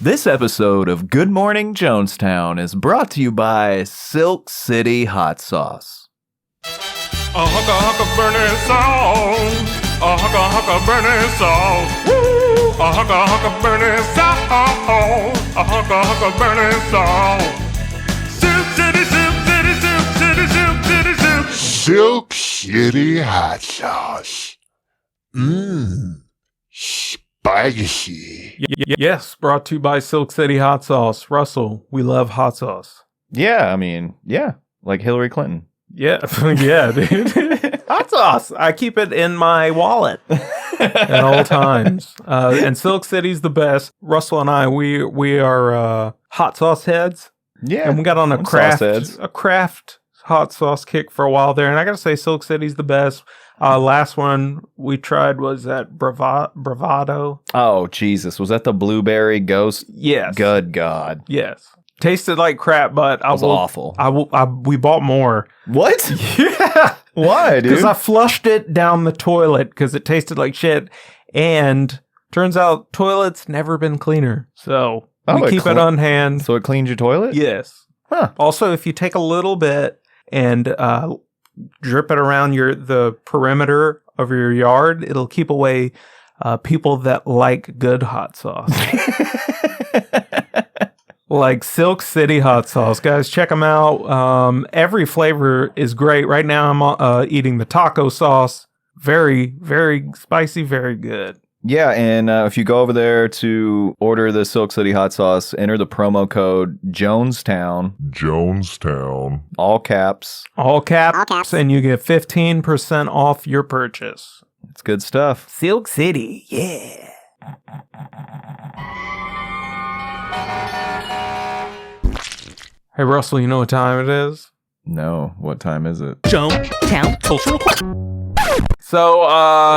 This episode of Good Morning Jonestown is brought to you by Silk City Hot Sauce. A hunka burning sauce. A hunka burning sauce. Woo! A hunka burning sauce. A hunka burning sauce. Silk City, Silk City, Silk City, Silk City, Silk. Silk City Hot Sauce. Spicy. Yes, brought to you by Silk City Hot Sauce. Russell, we love hot sauce. Yeah, like Hillary Clinton. Yeah, yeah, dude. Hot sauce. I keep it in my wallet at all times. And Silk City's the best. Russell and I, we are hot sauce heads. Yeah, and we got on a craft hot sauce kick for a while there. And I gotta say, Silk City's the best. Last one we tried was that Bravado. Oh, Jesus. Was that the blueberry ghost? Yes. Good God. Yes. Tasted like crap, but it was awful. We bought more. What? Yeah. Why, dude? Because I flushed it down the toilet because it tasted like shit. And turns out toilet's never been cleaner. So we keep it on hand. So it cleans your toilet? Yes. Huh. Also, if you take a little bit and drip it around the perimeter of your yard, it'll keep away people that like good hot sauce. Like Silk City Hot Sauce. Guys, check them out. Every flavor is great. Right now I'm eating the taco sauce. Very, very spicy, very good. Yeah, and if you go over there to order the Silk City Hot Sauce, enter the promo code Jonestown. Jonestown. All caps. All caps. And you get 15% off your purchase. It's good stuff. Silk City, yeah. Hey, Russell, you know what time it is? No. What time is it? Jonestown Cultural Corner. So,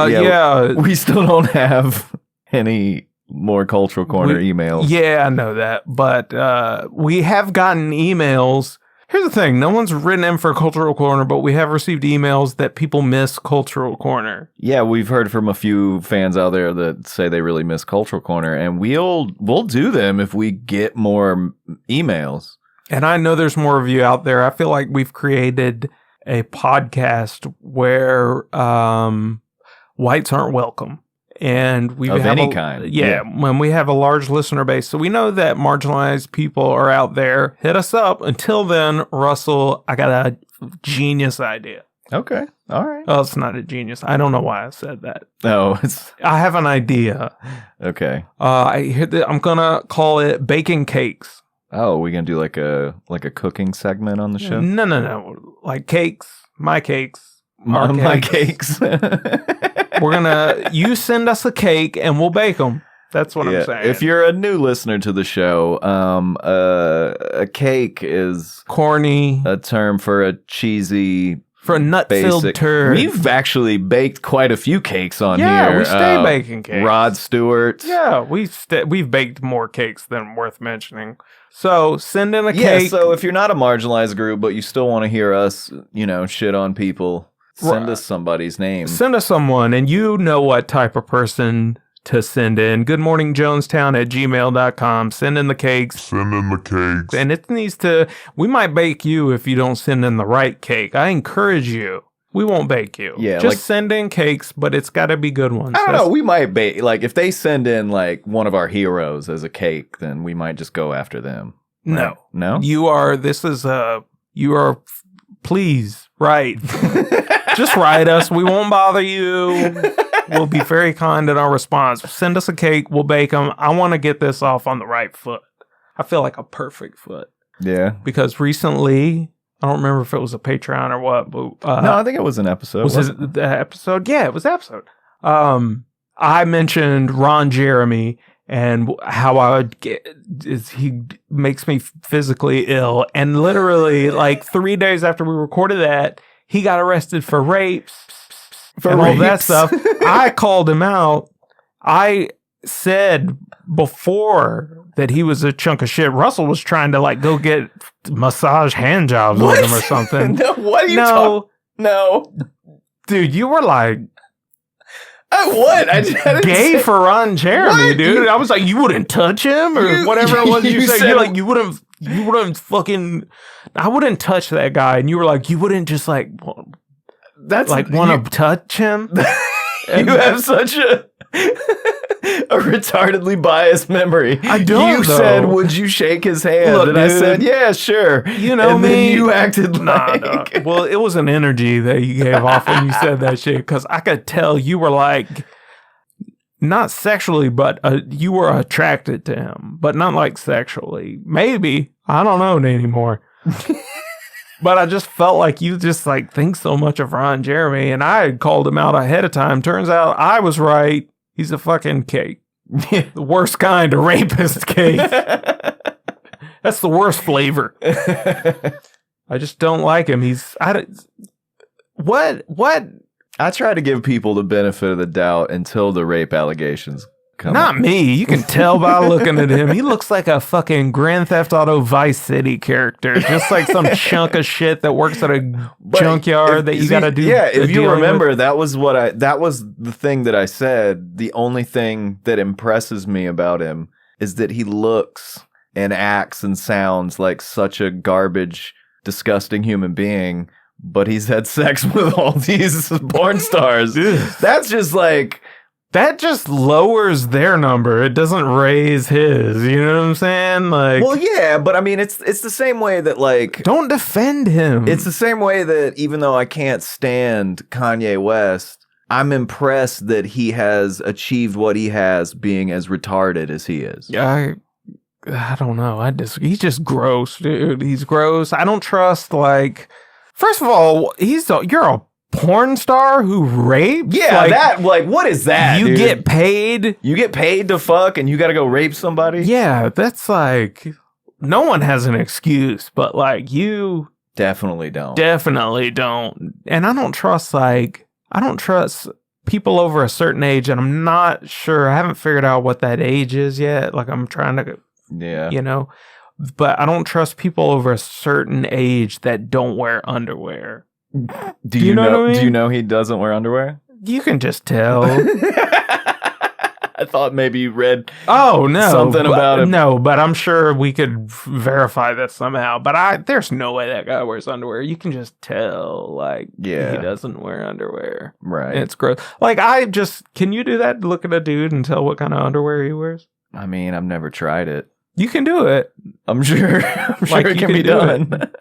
yeah. We still don't have any more Cultural Corner emails. Yeah, I know that. But we have gotten emails. Here's the thing. No one's written in for Cultural Corner, but we have received emails that people miss Cultural Corner. Yeah, we've heard from a few fans out there that say they really miss Cultural Corner, and we'll do them if we get more emails. And I know there's more of you out there. I feel like we've created a podcast where whites aren't welcome. And we of any kind. Yeah, when we have a large listener base. So we know that marginalized people are out there. Hit us up. Until then, Russell, I got a genius idea. Okay. All right. Oh, it's not a genius. I don't know why I said that. No, I have an idea. Okay. I'm going to call it Baking Cakes. Oh, we gonna do like a cooking segment on the show? No. Like cakes, my cakes, my cakes. You send us a cake and we'll bake them. That's what I'm saying. If you're a new listener to the show, a cake is corny, a term for a cheesy, for a nut-filled turd. We've actually baked quite a few cakes on here. Yeah, we stay baking cakes. Rod Stewart. Yeah, we've baked more cakes than worth mentioning. So send in a cake. Yeah, so if you're not a marginalized group, but you still want to hear us, shit on people, send us somebody's name. Send us someone, and you know what type of person to send in. goodmorningjonestown@gmail.com. Send in the cakes. And it needs to, we might bake you if you don't send in the right cake. I encourage you. We won't bake you. Yeah, just send in cakes, but it's got to be good ones. I don't know. We might bake. Like, if they send in, like, one of our heroes as a cake, then we might just go after them. Right? No? Please, write. Just write us. We won't bother you. We'll be very kind in our response. Send us a cake. We'll bake them. I want to get this off on the right foot. I feel like a perfect foot. Yeah. Because recently, I don't remember if it was a Patreon or what. But, no, I think it was an episode. Was it the episode? Yeah, it was an episode. I mentioned Ron Jeremy and how he makes me physically ill. And literally, like 3 days after we recorded that, he got arrested for rape. All that stuff. I called him out. I said before that he was a chunk of shit. Russell was trying to go get massage hand jobs with him or something. No, what are you talking? No. Dude, you were like, What? I didn't Gay say- for Ron Jeremy, What? dude. I was like, you wouldn't touch him or whatever it was you said. said- You're like, you wouldn't fucking, I wouldn't touch that guy. And you were like, you wouldn't just like That's want to touch him. You have such a retardedly biased memory. I don't, You though. said, "Would you shake his hand?" Look, and I dude. said, "Yeah, sure." You know and me. then you acted Nah, like. nah. Well, it was an energy that you gave off when you said that shit because I could tell you were like, not sexually, but you were attracted to him, but not like sexually. Maybe. I don't know anymore. But I just felt like you just like think so much of Ron Jeremy, and I had called him out ahead of time. Turns out I was right. He's a fucking cake. The worst kind of rapist cake. That's the worst flavor. I just don't like him. What? I try to give people the benefit of the doubt until the rape allegations come. Not me. You can tell by looking at him. He looks like a fucking Grand Theft Auto Vice City character. Just like some chunk of shit that works at a But junkyard that you got to do. Yeah, if you dealing remember, with. that was the thing that I said. The only thing that impresses me about him is that he looks and acts and sounds like such a garbage, disgusting human being, but he's had sex with all these porn stars. That's just like... That just lowers their number. It doesn't raise his. You know what I'm saying? Like, Well, yeah, but I mean, it's the same way that, like... don't defend him. It's the same way that even though I can't stand Kanye West, I'm impressed that he has achieved what he has being as retarded as he is. I don't know. He's just gross, dude. He's gross. I don't trust, like, first of all, you're a porn star who rapes? Yeah, what is that, You dude? get paid? You get paid to fuck and you gotta go rape somebody? Yeah, that's like, no one has an excuse, but like, you Definitely don't. definitely don't. And I don't trust people over a certain age, and I'm not sure, I haven't figured out what that age is yet. Like, I'm trying to, Yeah. you know, but I don't trust people over a certain age that don't wear underwear. Do you you know know? what I mean? Do you know he doesn't wear underwear? You can just tell. I thought maybe you read. Oh no, Something about him. No, but I'm sure we could verify that somehow. But there's no way that guy wears underwear. You can just tell, like, Yeah. he doesn't wear underwear. Right. It's gross. Like, can you do that? Look at a dude and tell what kind of underwear he wears. I mean, I've never tried it. You can do it. I'm sure. I'm sure Like, it you can can be do done.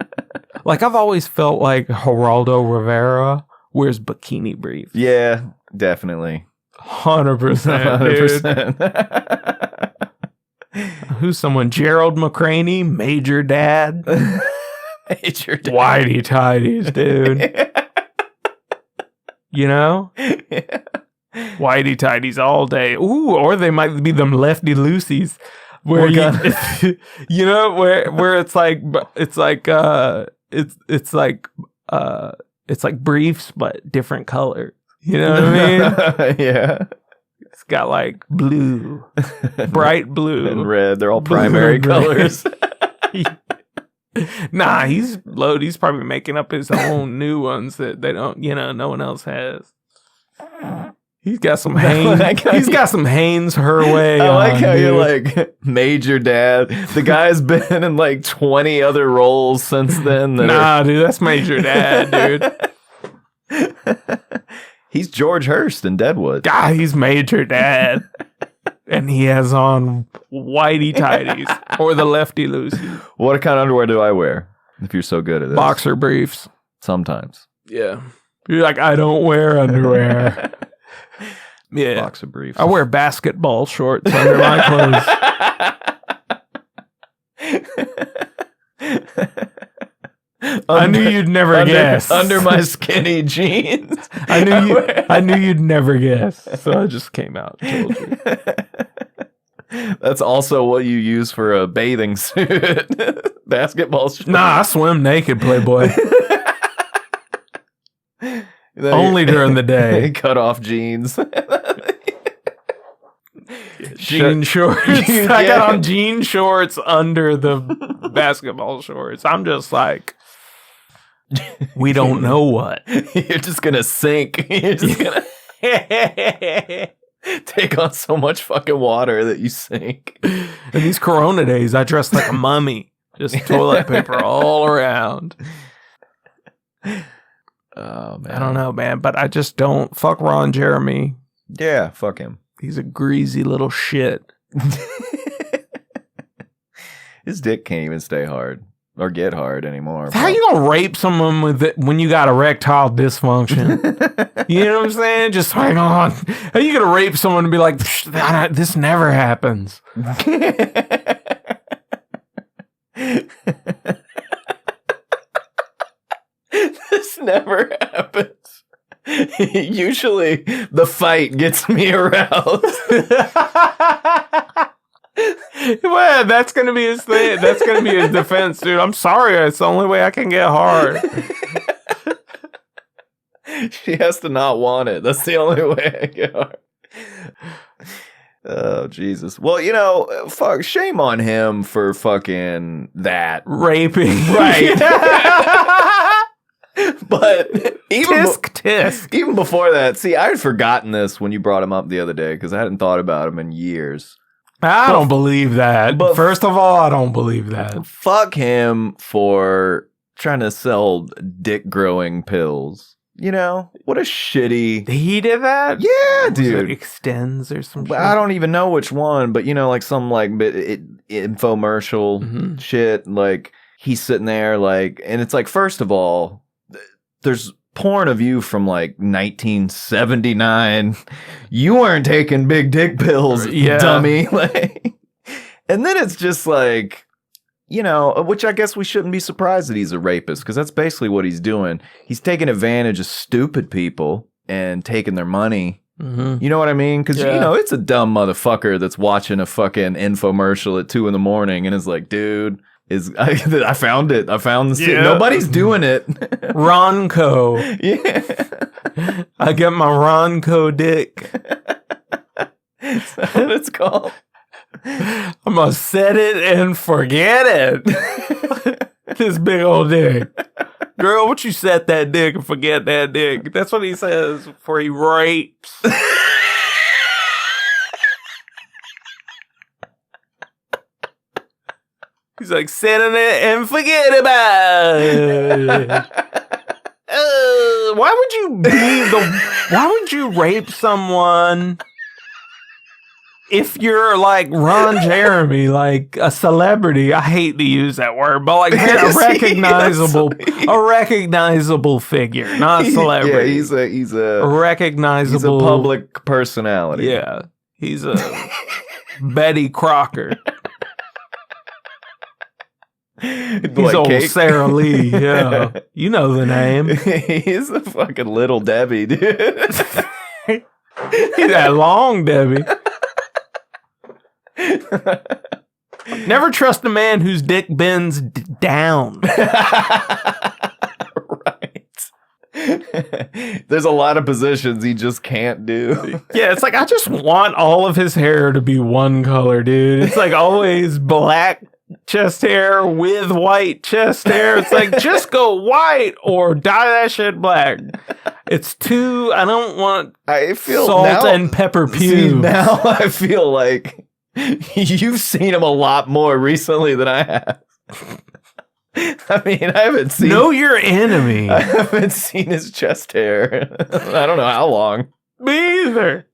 Like, I've always felt like Geraldo Rivera wears bikini briefs. Yeah, definitely. 100%, dude. 100%. Who's someone? Gerald McCraney, Major Dad. Major dad. Whitey tidies, dude. You know? Whitey tidies all day. Ooh, or they might be them lefty loosies. Where you know, where it's like briefs but different color. You know what I mean? Yeah. It's got like blue, bright blue And red. They're all Blue primary and red. colors. Nah, he's loaded. He's probably making up his own new ones that they don't, no one else has. He's got some Hanes. He's got some Hanes her way. I like how dude. you're like Major Dad. The guy's been in like 20 other roles since then. Nah, dude, that's Major Dad, dude. He's George Hurst in Deadwood. God, he's Major Dad. And he has on whitey tidies or the lefty loosey. What kind of underwear do I wear? If you're so good at this. Boxer briefs. Sometimes. Yeah. You're like, I don't wear underwear. Yeah. Boxer briefs. I wear basketball shorts under my clothes. I knew you'd never guess. Under my skinny jeans. I knew you'd never guess. So I just came out and told you. That's also what you use for a bathing suit. Basketball shorts. Nah, I swim naked, Playboy. Only during the day. Cut off jeans. Jean shorts. I got on jean shorts under the basketball shorts. I'm just like, we don't know what. You're just gonna sink. You're just gonna. Take on so much fucking water that you sink. In these Corona days, I dress like a mummy. Just toilet paper all around. Oh, man. I don't know, man, but I just don't fuck Ron Jeremy. Yeah, fuck him. He's a greasy little shit. His dick can't even stay hard or get hard anymore. How you gonna rape someone with it when you got erectile dysfunction? You know what I'm saying? Just hang on. How you gonna rape someone and be like, this never happens? This never happens. Usually the fight gets me aroused. Well, that's gonna be his thing. That's gonna be his defense, dude. I'm sorry, it's the only way I can get hard. She has to not want it. That's the only way I get hard. Oh, Jesus. Well, you know, fuck, shame on him for fucking that. Raping. Right. But Tisk. even before that, see, I had forgotten this when you brought him up the other day because I hadn't thought about him in years. I don't believe that. but- First of all, I don't believe that. Fuck him for trying to sell dick growing pills. You know, what a shitty. He did that? Yeah, Was it dude. Extends or some shit? I don't even know which one, but you know, like some like infomercial Mhm. shit. Like he's sitting there, like, and it's like, first of all, there's porn of you from like 1979. You weren't taking big dick pills, Yeah. dummy. Like, and then it's just like, you know, which I guess we shouldn't be surprised that he's a rapist because that's basically what he's doing. He's taking advantage of stupid people and taking their money. Mhm. You know what I mean? Because, Yeah. you know, it's a dumb motherfucker that's watching a fucking infomercial at 2 a.m. and is like, dude, I found it. I found the Yeah. Nobody's doing it. Ronco. Yeah. I get my Ronco dick. Is that what it's called? I'm gonna set it and forget it. This big old dick. Girl, what you set that dick and forget that dick? That's what he says before he rapes. He's like, setting it and forget about it. Why would you rape someone if you're like Ron Jeremy, like a celebrity? I hate to use that word, but like a recognizable figure, not a celebrity. Yeah, he's a recognizable public personality. Yeah, he's a Betty Crocker. He's Like old cake. Sarah Lee. Yeah, you know the name. He's a fucking little Debbie, dude. He's that long Debbie. Never trust a man whose dick bends down. Right. There's a lot of positions he just can't do. Yeah, it's like I just want all of his hair to be one color, dude. It's like always black chest hair with white chest hair. It's like just go white or dye that shit black. It's too. I don't want I feel salt now, and pepper see, pubes. now I feel like you've seen him a lot more recently than I have. I mean, I haven't seen. Know your enemy. I haven't seen his chest hair. I don't know how long. Me either.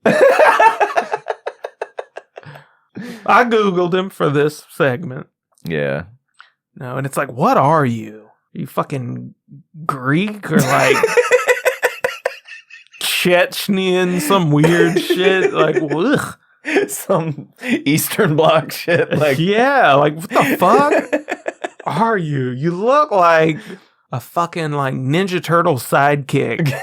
I Googled him for this segment. Yeah. No, and it's like, what are you? Are you fucking Greek or like Chechenian, some weird shit? Like, ugh. Some Eastern Bloc shit. Like, Yeah, like, what the fuck are you? You look like a fucking like Ninja Turtle sidekick.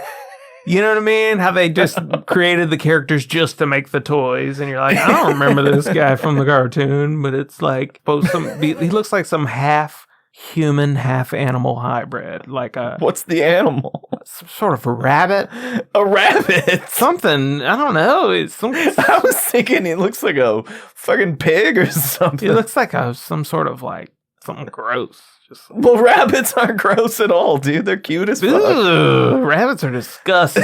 You know what I mean? How they just created the characters just to make the toys, and you're like, I don't remember this guy from the cartoon, but it's like he looks like some half human, half animal hybrid, like a what's the animal? some sort of a rabbit, A rabbit. something. I don't know. It's some. I was thinking he looks like a fucking pig or something. It looks like some sort of like something gross. Just Well, rabbits aren't gross at all, dude. They're cute as fuck. Ugh, rabbits are disgusting.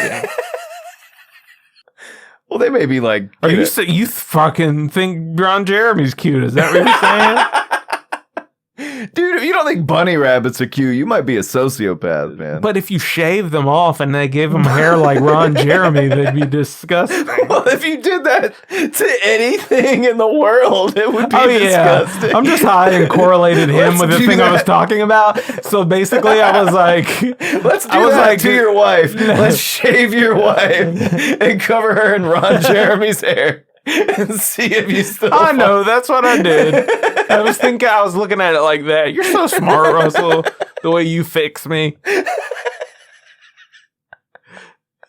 Well, they may be like. Are you fucking think Ron Jeremy's cute? Is that what you're saying? Dude, if you don't think bunny rabbits are cute, you might be a sociopath, man. But if you shave them off and they gave them hair like Ron Jeremy, they'd be disgusting. Well, if you did that to anything in the world, it would be disgusting. I'm just high and correlated him with the thing I was talking about. So basically, I was like, let's do that to your wife. Let's shave your wife and cover her in Ron Jeremy's hair. And see if you still. I know, that's what I did. I was looking at it like that. You're so smart, Russell. The way you fix me.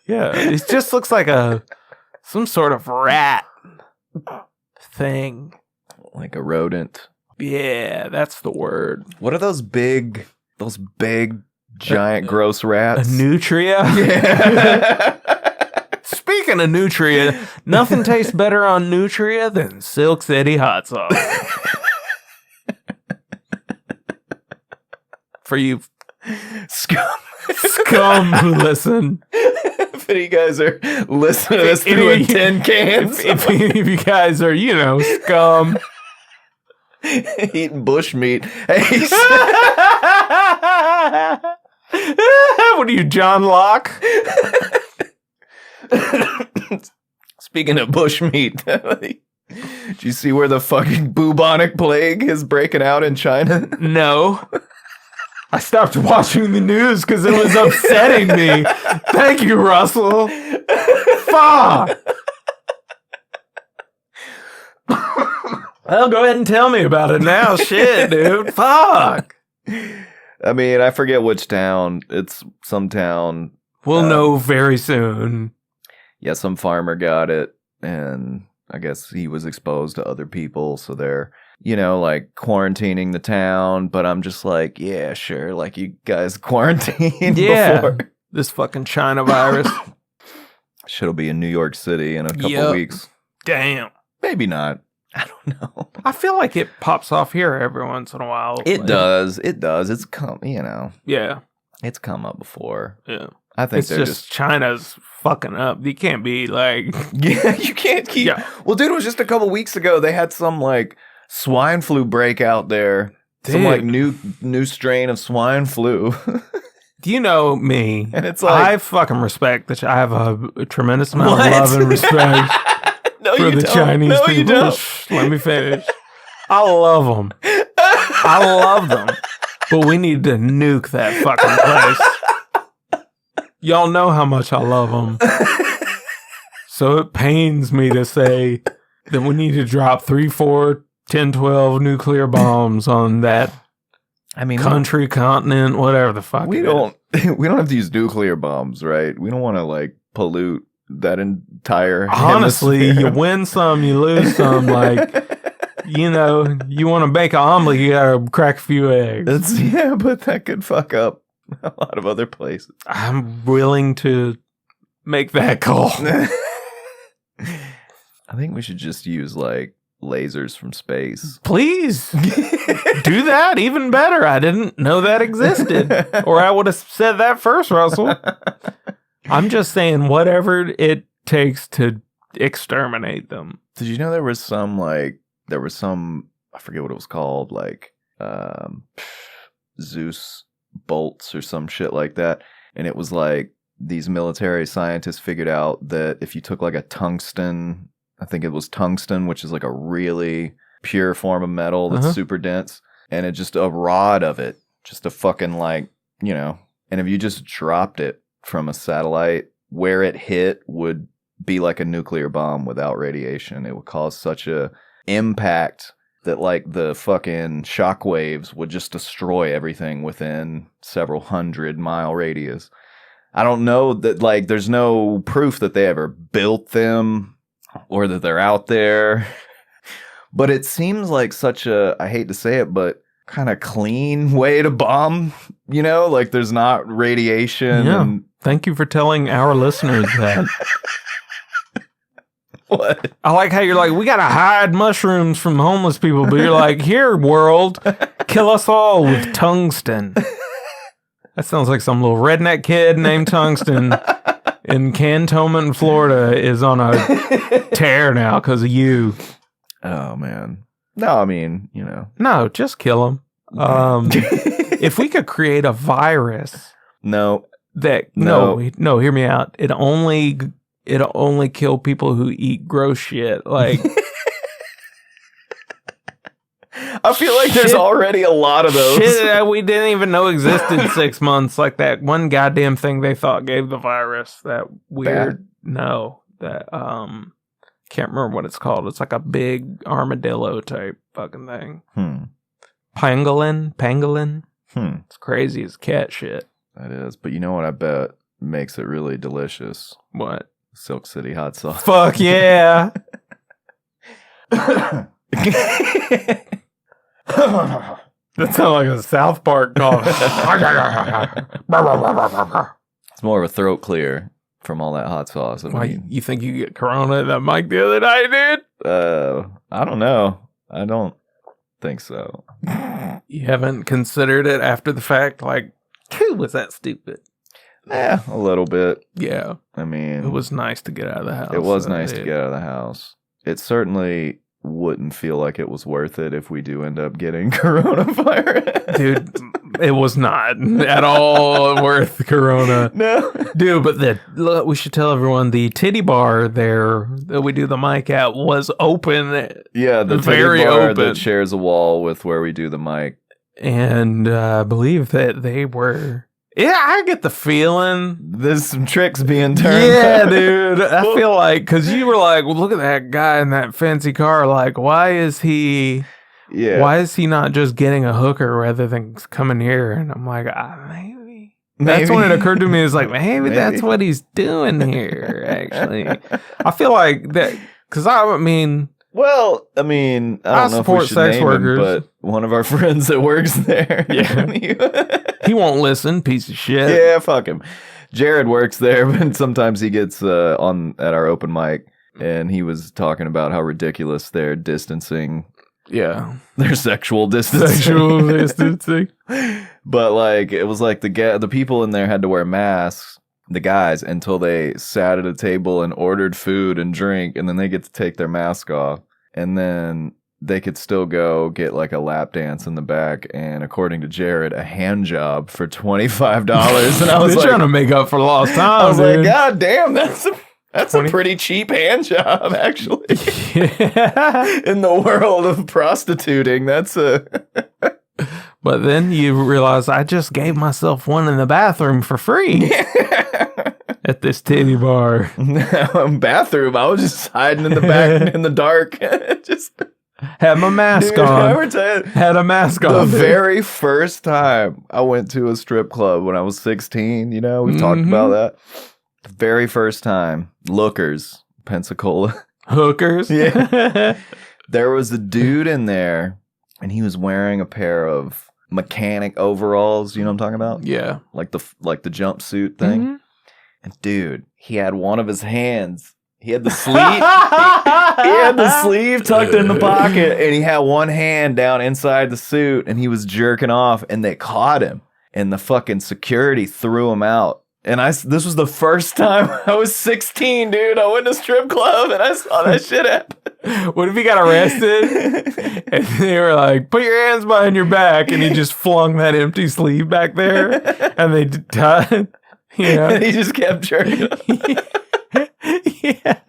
Yeah, it just looks like some sort of rat thing. Like a rodent. Yeah, that's the word. What are those big, giant, gross rats? A nutria? Yeah. Speaking of nutria, nothing tastes better on nutria than Silk City hot sauce. For you scum who listen. If any guys are listening to this through in tin cans. If you guys are, scum. Eating bush meat. Hey, what are you, John Locke? Speaking of bush meat, do you see where the fucking bubonic plague is breaking out in China? No. I stopped watching the news because it was upsetting me. Thank you, Russell. Fuck. Well, go ahead and tell me about it now. Shit, dude. Fuck. I mean, I forget which town. It's some town. We'll know very soon. Yeah, some farmer got it, and I guess he was exposed to other people, so they're, like quarantining the town, but I'm just like, yeah, sure, like you guys quarantined before. This fucking China virus. Shit'll be in New York City in a couple weeks. Damn. Maybe not. I don't know. I feel like it pops off here every once in a while. It does. It's come, Yeah. It's come up before. Yeah. I think it's just China's fucking up. You can't be like... Yeah, you can't keep... Yeah. Well, dude, it was just a couple weeks ago. They had some, like, swine flu break out there. Dude. Some, like, new strain of swine flu. Do you know me? And it's like... I fucking respect that. I have a tremendous amount of love and respect for the Chinese people. You don't. Let me finish. I love them. I love them. But we need to nuke that fucking place. Y'all know how much I love them. So it pains me to say that we need to drop 3, 4, 10, 12 nuclear bombs on that country, continent, whatever the fuck. We don't have to use nuclear bombs, right? We don't want to like pollute that entire Honestly, hemisphere. You win some, you lose some. Like, you want to bake an omelet, you gotta crack a few eggs. But that could fuck up a lot of other places. I'm willing to make that call. I think we should just use like lasers from space. Please do that. Even better. I didn't know that existed, or I would have said that first, Russell. I'm just saying whatever it takes to exterminate them. Did you know there was some I forget what it was called, like Zeus bolts or some shit like that, and it was like these military scientists figured out that if you took like a tungsten, I think it was tungsten, which is like a really pure form of metal that's super dense, and it just a rod of it, just a fucking like, and if you just dropped it from a satellite, where it hit would be like a nuclear bomb without radiation. It would cause such a impact that like the fucking shockwaves would just destroy everything within several 100-mile radius. I don't know that, like, there's no proof that they ever built them or that they're out there. But it seems like such a, I hate to say it, but kind of clean way to bomb, like there's not radiation. Yeah. And thank you for telling our listeners that. What? I like how you're like, we gotta hide mushrooms from homeless people, but you're like, here, world, kill us all with tungsten. That sounds like some little redneck kid named Tungsten in Cantonment, Florida, is on a tear now because of you. Oh man. No, I mean, No, just kill him. If we could create a virus no. no, hear me out. It only kill people who eat gross shit. Like, I feel like there's already a lot of those. shit that we didn't even know existed 6 months. Like that one goddamn thing they thought gave the virus. That weird. No, that can't remember what it's called. It's like a big armadillo type fucking thing. Pangolin. It's crazy as cat shit. That is, but you know what I bet makes it really delicious? What? Silk City hot sauce. Fuck yeah. That sounds like a South Park cough. It's more of a throat clear from all that hot sauce. Why, you think you get corona that mic the other night, dude? I don't know. I don't think so. You haven't considered it after the fact? Like, was that stupid? Yeah, a little bit. Yeah. I mean, it was nice to get out of the house. It was nice to get out of the house. It certainly wouldn't feel like it was worth it if we do end up getting coronavirus. Dude, it was not at all worth corona. No. Dude, but look, we should tell everyone the titty bar there that we do the mic at was open. Yeah, the very titty bar open. that shares a wall with where we do the mic. And I believe that they were... Yeah, I get the feeling. There's some tricks being turned. Yeah, dude. I feel like, because you were like, well, look at that guy in that fancy car. Like, why is he not just getting a hooker rather than coming here? And I'm like, maybe. That's when it occurred to me. It's like, maybe that's what he's doing here, actually. I feel like that, because I mean... Well, I mean, I don't know if we should sex name workers. him, but one of our friends that works there. Yeah. He won't listen, piece of shit. Yeah, fuck him. Jared works there, but sometimes he gets on at our open mic, and he was talking about how ridiculous they're distancing. Yeah. Their sexual distancing. Distancing. But like, it was like the people in there had to wear masks, the guys, until they sat at a table and ordered food and drink, and then they get to take their mask off. And then they could still go get like a lap dance in the back, and according to Jared, a hand job for $25. And I was They're trying to make up for lost time. I was dude. like, God damn, that's a pretty cheap hand job, actually. Yeah. In the world of prostituting, that's a. But then you realize I just gave myself one in the bathroom for free. At this titty bar. Bathroom. I was just hiding in the back in the dark. Just had my mask on. Had a mask on. The very first time I went to a strip club when I was 16, we've talked about that. The very first time, Lookers, Pensacola. Hookers? Yeah. There was a dude in there, and he was wearing a pair of mechanic overalls. You know what I'm talking about? Yeah. Like the jumpsuit thing. Mm-hmm. And dude, he had one of his hands. He had the sleeve. he had the sleeve tucked in the pocket, and he had one hand down inside the suit, and he was jerking off, and they caught him, and the fucking security threw him out. And this was the first time I was 16, dude. I went to a strip club, and I saw that shit happen. What if he got arrested? And they were like, put your hands behind your back, and he just flung that empty sleeve back there, and they tied. Yeah. And he just kept jerking. Yeah.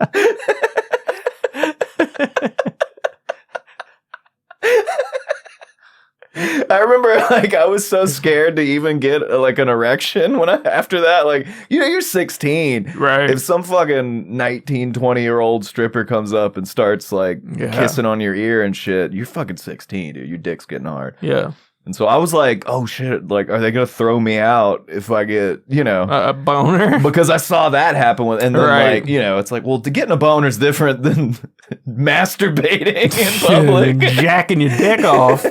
I remember, I was so scared to even get an erection after that. You're 16. Right. If some fucking 19, 20-year-old stripper comes up and starts kissing on your ear and shit, you're fucking 16, dude. Your dick's getting hard. Yeah. And so I was like, oh shit, are they going to throw me out if I get, a boner? Because I saw that happen and then right. It's like, well, getting a boner is different than masturbating in public. Jacking your dick off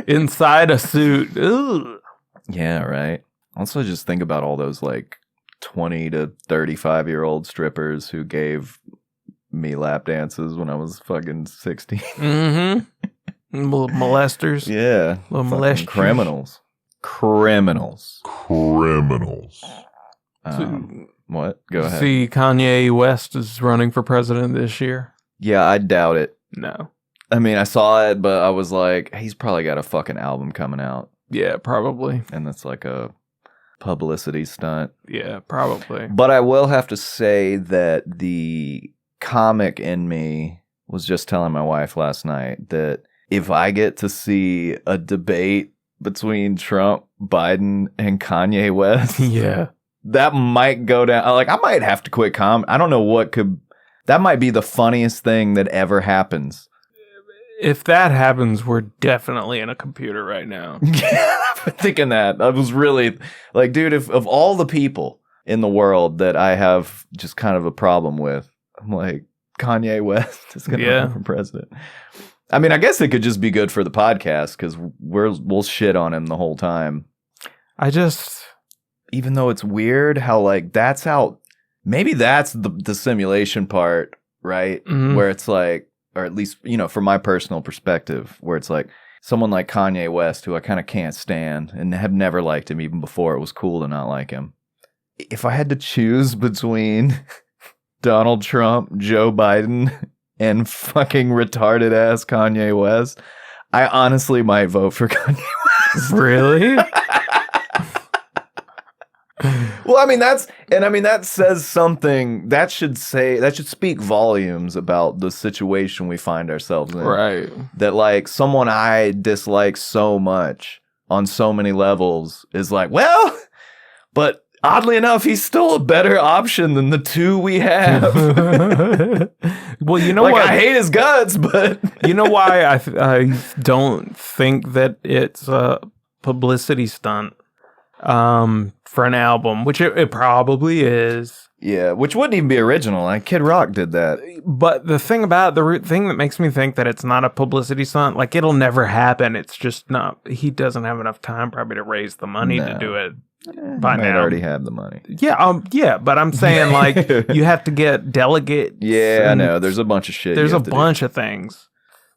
inside a suit. Ugh. Yeah, right. Also just think about all those 20 to 35-year-old strippers who gave me lap dances when I was fucking 16. Mm-hmm. Little molesters. Yeah. Little molesters. Criminals. What? Go ahead. See, Kanye West is running for president this year. Yeah, I doubt it. No. I mean, I saw it, but I was like, he's probably got a fucking album coming out. Yeah, probably. And that's like a publicity stunt. Yeah, probably. But I will have to say that the comic in me was just telling my wife last night that if I get to see a debate between Trump, Biden, and Kanye West, Yeah. that might go down. Like, I might have to quit I don't know what could. That might be the funniest thing that ever happens. If that happens, we're definitely in a computer right now. Yeah, I've been thinking that. I was really like, dude, if of all the people in the world that I have just kind of a problem with, I'm like, Kanye West is going to run for president. I mean, I guess it could just be good for the podcast because we'll shit on him the whole time. Even though it's weird how like that's how, maybe that's the simulation part, right? Mhm. Where it's like, or at least, you know, from my personal perspective, where it's like someone like Kanye West, who I kind of can't stand and have never liked him even before it was cool to not like him. If I had to choose between Donald Trump, Joe Biden, and fucking retarded ass Kanye West, I honestly might vote for Kanye West. Really? Well, I mean, that says something. That should speak volumes about the situation we find ourselves in. Right. That like someone I dislike so much on so many levels is like, well, but oddly enough, he's still a better option than the two we have. Well, you know like, what? I hate his guts, but You know why I don't think that it's a publicity stunt for an album, which it probably is. yeah, which wouldn't even be original. Like Kid Rock did that. But the thing thing that makes me think that it's not a publicity stunt, like it'll never happen. It's just not. He doesn't have enough time probably to raise the money to do it. By He might now, already have the money. Yeah, but I'm saying like you have to get delegates. Yeah, I and know. There's a bunch of shit. There's you a have to bunch of things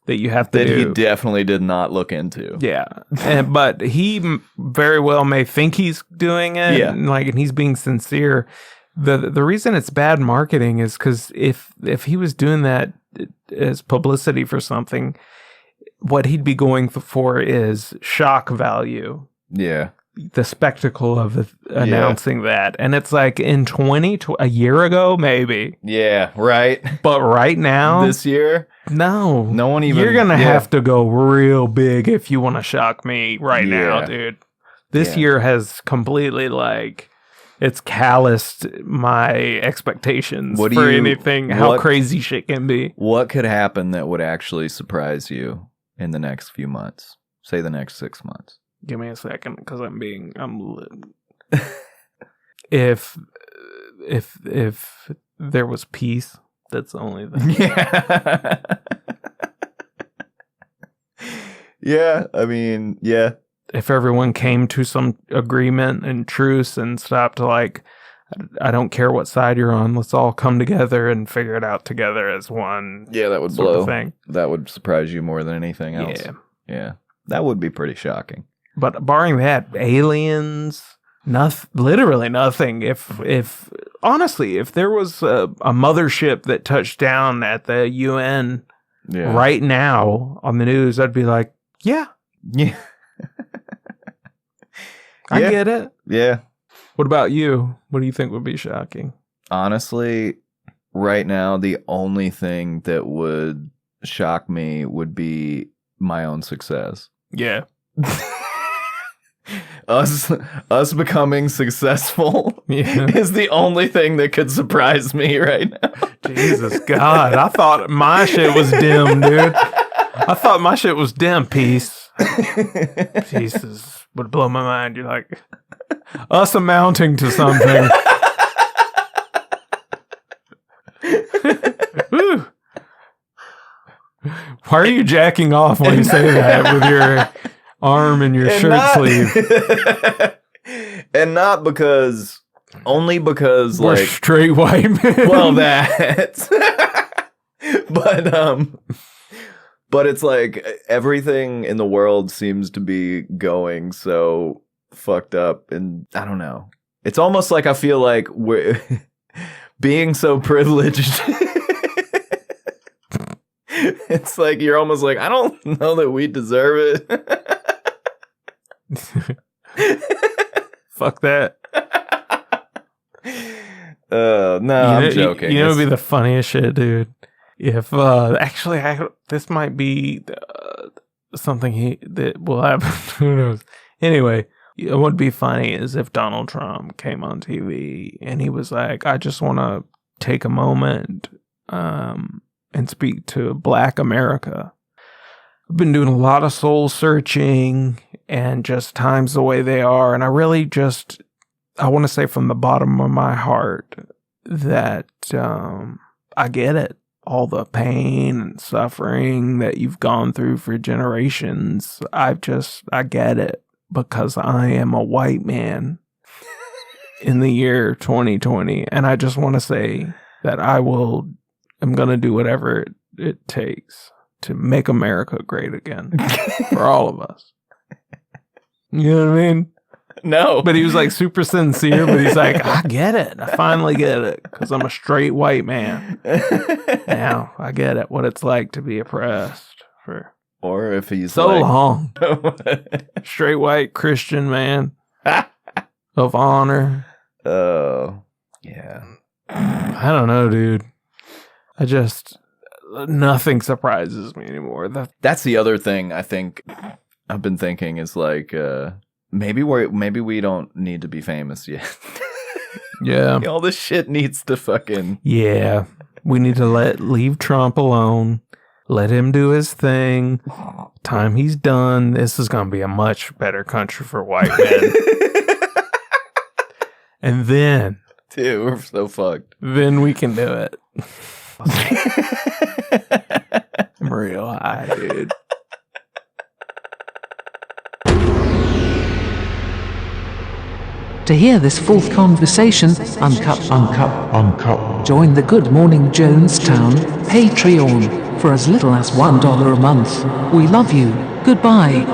that you have to that do. he definitely did not look into. Yeah, but he very well may think he's doing it. Yeah. and he's being sincere. The reason it's bad marketing is because if he was doing that as publicity for something, what he'd be going for is shock value. Yeah. The spectacle of announcing that. And it's like in a year ago, maybe. Yeah, right. But right now, This year, no. no one even. You're going to have to go real big if you want to shock me right now, Yeah. dude. This Yeah. year has completely it's calloused my expectations for anything, how crazy shit can be. What could happen that would actually surprise you in the next few months? Say the next 6 months. Give me a second, because if there was peace, that's the only thing. Yeah. Yeah, I mean, yeah. If everyone came to some agreement and truce and stopped I don't care what side you're on, let's all come together and figure it out together as one. Yeah, that would sort blow. of thing. That would surprise you more than anything else. Yeah. Yeah. That would be pretty shocking. But barring that, aliens, literally nothing. If honestly, if there was a mothership that touched down at the UN right now on the news, I'd be like, yeah. I get it. Yeah. What about you? What do you think would be shocking? Honestly, right now, the only thing that would shock me would be my own success. Yeah. Us becoming successful Yeah. is the only thing that could surprise me right now. Jesus God. I thought my shit was dim, dude. I thought my shit was dim. Peace. Jesus. Would blow my mind. You're like, us amounting to something. Woo. Why are you jacking off when you say that with your arm in your shirt sleeve? And not because, only because, We're like, straight white men. well, that. But it's like everything in the world seems to be going so fucked up, and I don't know. It's almost like I feel like we're being so privileged. It's like you're almost like, I don't know that we deserve it. Fuck that. No, I'm joking. You know, it'd be the funniest shit, dude. If actually, this might be something that will happen. Who knows? Anyway, what would be funny is if Donald Trump came on TV and he was like, "I just want to take a moment and speak to Black America. I've been doing a lot of soul searching and just times the way they are, and I really just." I want to say from the bottom of my heart that I get it. All the pain and suffering that you've gone through for generations. I get it because I am a white man in the year 2020. And I just want to say that I'm going to do whatever it takes to make America great again for all of us. You know what I mean? No. But he was like super sincere, but he's like, I get it. I finally get it because I'm a straight white man. Now I get it, what it's like to be oppressed for or if he's so like, long. Straight white Christian man of honor. Oh, yeah. I don't know, dude. Nothing surprises me anymore. That's the other thing I think I've been thinking is like, maybe we don't need to be famous yet. Yeah. All this shit needs to fucking... Yeah. We need to leave Trump alone. Let him do his thing. Time he's done, this is going to be a much better country for white men. And then... Dude, we're so fucked. Then we can do it. I'm real high, dude. To hear this full conversation, uncut, join the Good Morning Jonestown Patreon for as little as $1 a month. We love you. Goodbye.